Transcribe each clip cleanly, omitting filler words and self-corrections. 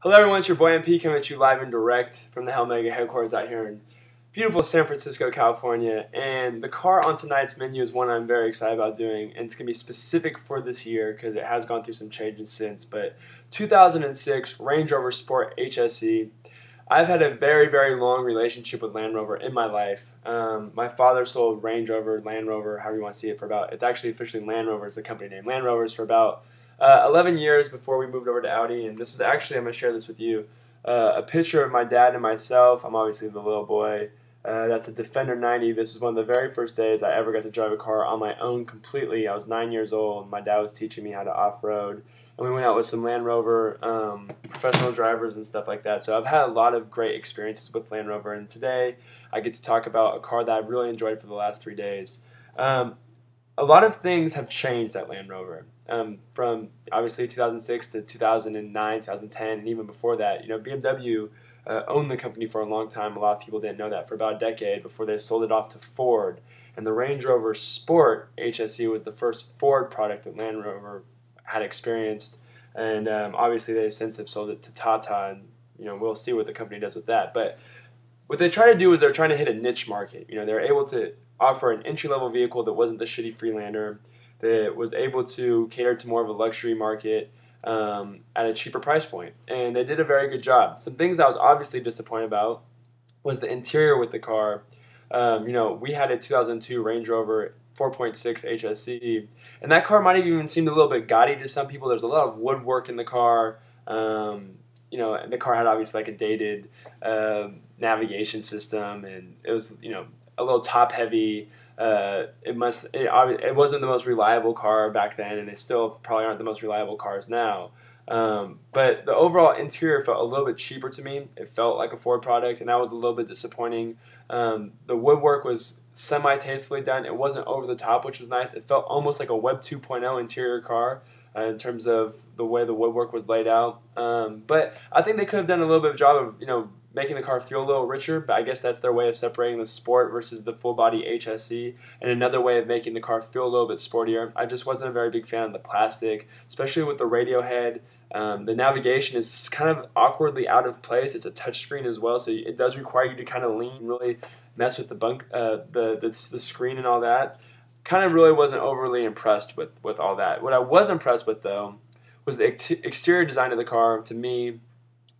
Hello everyone, it's your boy MP coming at you live and direct from the Helmega headquarters out here in beautiful San Francisco, California. And the car on tonight's menu is one I'm very excited about doing, and it's going to be specific for this year because it has gone through some changes since. But 2006 Range Rover Sport HSE. I've had a very long relationship with Land Rover in my life. My father sold Range Rover, Land Rover, however you want to see it, for about, it's actually officially Land Rover is the company name, Land Rovers, for about 11 years before we moved over to Audi. And this was actually, I'm going to share this with you, a picture of my dad and myself. I'm obviously the little boy. That's a Defender 90. This was one of the very first days I ever got to drive a car on my own completely. I was 9 years old. My dad was teaching me how to off-road. And we went out with some Land Rover professional drivers and stuff like that. So I've had a lot of great experiences with Land Rover. And today I get to talk about a car that I've really enjoyed for the last 3 days. A lot of things have changed at Land Rover. From obviously 2006 to 2009, 2010, and even before that. You know, BMW owned the company for a long time. A lot of people didn't know that, for about a decade before they sold it off to Ford. And the Range Rover Sport HSE was the first Ford product that Land Rover had experienced. And obviously they since have sold it to Tata, and you know, we'll see what the company does with that. But what they try to do is they're trying to hit a niche market. You know, they're able to offer an entry-level vehicle that wasn't the shitty Freelander, that was able to cater to more of a luxury market at a cheaper price point. And they did a very good job. Some things that I was obviously disappointed about was the interior with the car. You know, we had a 2002 Range Rover 4.6 HSE, and that car might have even seemed a little bit gaudy to some people. There's a lot of woodwork in the car. You know, and the car had obviously like a dated navigation system, and it was, you know, a little top heavy. It wasn't the most reliable car back then, and they still probably aren't the most reliable cars now. But the overall interior felt a little bit cheaper to me. It felt like a Ford product, and that was a little bit disappointing. The woodwork was semi-tastefully done. It wasn't over the top, which was nice. It felt almost like a Web 2.0 interior car in terms of the way the woodwork was laid out. But I think they could have done a little bit of a job of, you know, making the car feel a little richer, but I guess that's their way of separating the Sport versus the full-body HSE, and another way of making the car feel a little bit sportier. I just wasn't a very big fan of the plastic, especially with the radio head. The navigation is kind of awkwardly out of place. It's a touchscreen as well, so it does require you to kind of lean, really mess with the screen and all that. Kind of really wasn't overly impressed with all that. What I was impressed with, though, was the exterior design of the car. To me,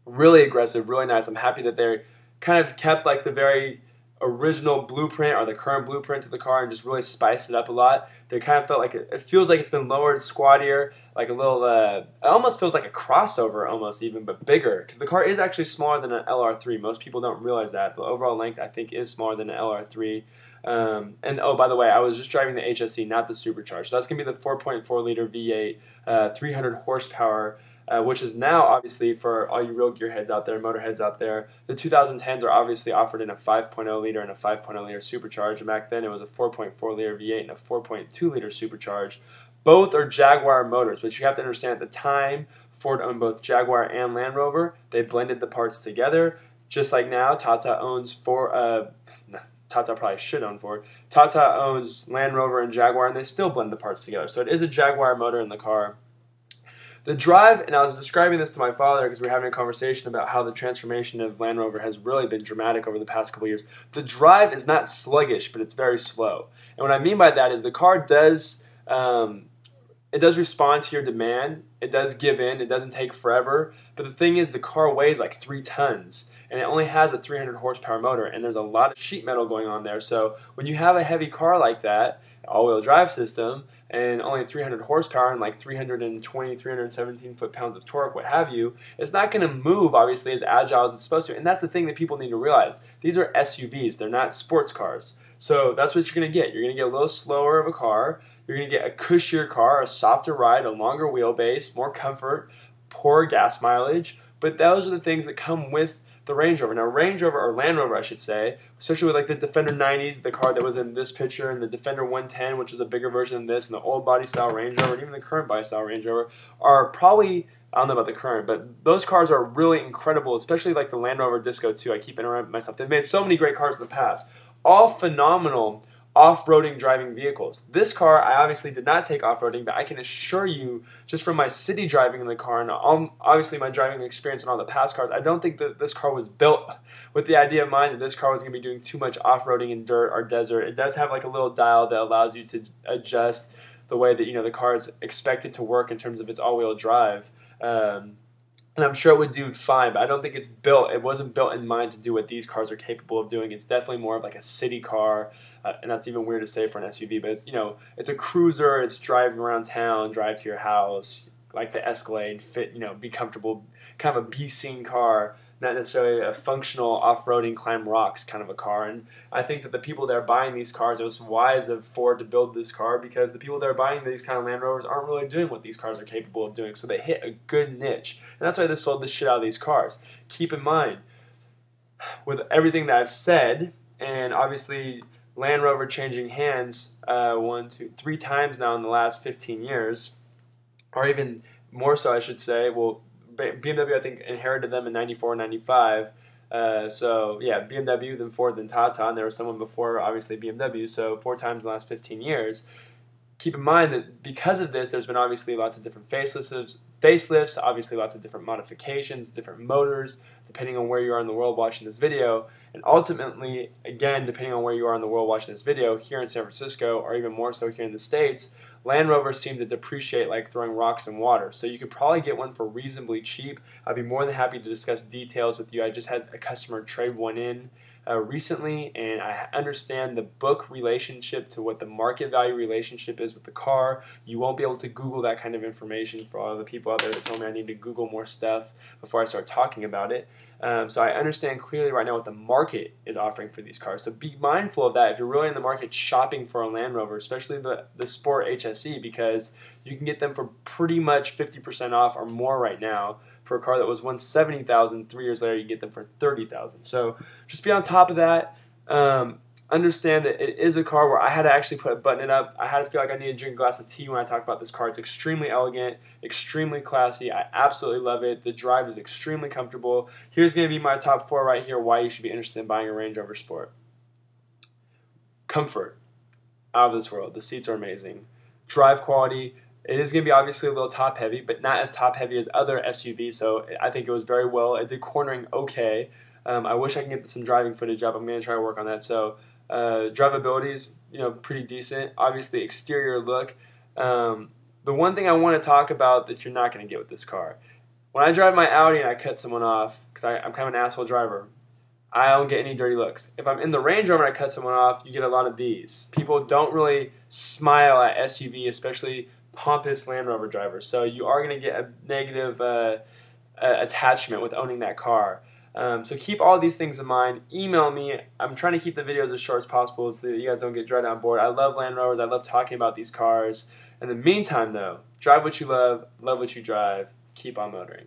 really aggressive, really nice. I'm happy that they kind of kept like the very original blueprint or the current blueprint to the car and just really spiced it up a lot. They kind of felt like it feels like it's been lowered, squattier, like a little, it almost feels like a crossover almost even, but bigger, because the car is actually smaller than an LR3. Most people don't realize that. The overall length, I think, is smaller than an LR3. And oh, by the way, I was just driving the HSE, not the supercharged. So that's going to be the 4.4 liter V8, 300 horsepower, which is now, obviously, for all you real gearheads out there, motorheads out there, the 2010s are obviously offered in a 5.0 liter and a 5.0 liter supercharged. And back then, it was a 4.4 liter V8 and a 4.2 liter supercharged. Both are Jaguar motors, which you have to understand at the time, Ford owned both Jaguar and Land Rover. They blended the parts together. Just like now, Tata owns Tata probably should own Ford. Tata owns Land Rover and Jaguar, and they still blend the parts together. So it is a Jaguar motor in the car. The drive, and I was describing this to my father because we were having a conversation about how the transformation of Land Rover has really been dramatic over the past couple years. The drive is not sluggish, but it's very slow. And what I mean by that is the car does, it does respond to your demand. It does give in. It doesn't take forever. But the thing is, the car weighs like 3 tons. And it only has a 300 horsepower motor, and there's a lot of sheet metal going on there. So when you have a heavy car like that, all-wheel drive system, and only 300 horsepower and like 320, 317 foot-pounds of torque, what have you, it's not going to move, obviously, as agile as it's supposed to. And that's the thing that people need to realize. These are SUVs. They're not sports cars. So that's what you're going to get. You're going to get a little slower of a car. You're going to get a cushier car, a softer ride, a longer wheelbase, more comfort, poorer gas mileage. But those are the things that come with the Range Rover. Now, Range Rover, or Land Rover, I should say, especially with like the Defender 90s, the car that was in this picture, and the Defender 110, which was a bigger version of this, and the old body style Range Rover, and even the current body style Range Rover, are probably, I don't know about the current, but those cars are really incredible, especially like the Land Rover Disco 2. I keep interrupting myself. They've made so many great cars in the past. All phenomenal off-roading driving vehicles. This car, I obviously did not take off-roading, but I can assure you, just from my city driving in the car and obviously my driving experience on all the past cars, I don't think that this car was built with the idea in mind that this car was going to be doing too much off-roading in dirt or desert. It does have like a little dial that allows you to adjust the way that the car is expected to work in terms of its all-wheel drive. And I'm sure it would do fine, but I don't think it wasn't built in mind to do what these cars are capable of doing. It's definitely more of like a city car, and that's even weird to say for an SUV, but it's a cruiser, it's driving around town, drive to your house, like the Escalade, be comfortable, kind of a be-seen car, not necessarily a functional off-roading, climb rocks kind of a car. And I think that the people that are buying these cars, it was wise of Ford to build this car because the people that are buying these kind of Land Rovers aren't really doing what these cars are capable of doing. So they hit a good niche. And that's why they sold the shit out of these cars. Keep in mind, with everything that I've said, and obviously Land Rover changing hands 3 times now in the last 15 years, or even more so I should say, well, BMW, I think, inherited them in 94, 95. So, yeah, BMW, then Ford, then Tata, and there was someone before, obviously, BMW, so 4 times in the last 15 years. Keep in mind that because of this, there's been obviously lots of different facelifts, obviously lots of different modifications, different motors, depending on where you are in the world watching this video. And ultimately, again, depending on where you are in the world watching this video, here in San Francisco, or even more so here in the States, Land Rovers seem to depreciate like throwing rocks in water. So you could probably get one for reasonably cheap. I'd be more than happy to discuss details with you. I just had a customer trade one in recently, and I understand the book relationship to what the market value relationship is with the car. You won't be able to Google that kind of information for all the people out there that told me I need to Google more stuff before I start talking about it. So I understand clearly right now what the market is offering for these cars. So be mindful of that if you're really in the market shopping for a Land Rover, especially the Sport HSE, because you can get them for pretty much 50% off or more right now. For a car that was $170,000, 3 years later you get them for $30,000. So just be on top of that. Understand that it is a car where I had to actually button it up. I had to feel like I needed to drink a glass of tea when I talk about this car. It's extremely elegant, extremely classy. I absolutely love it. The drive is extremely comfortable. Here's going to be my top 4 right here why you should be interested in buying a Range Rover Sport. Comfort, out of this world. The seats are amazing. Drive quality. It is going to be obviously a little top heavy, but not as top heavy as other SUVs, so I think it was very well. It did cornering okay. I wish I can get some driving footage up. I'm going to try to work on that. So drivability is pretty decent. Obviously exterior look. The one thing I want to talk about that you're not going to get with this car, when I drive my Audi and I cut someone off, because I'm kind of an asshole driver, I don't get any dirty looks. If I'm in the Range Rover and I cut someone off, you get a lot of these. People don't really smile at SUV, especially pompous Land Rover drivers. So you are going to get a negative attachment with owning that car. So keep all these things in mind. Email me. I'm trying to keep the videos as short as possible so that you guys don't get dragged on board. I love Land Rovers. I love talking about these cars. In the meantime, though, drive what you love what you drive. Keep on motoring.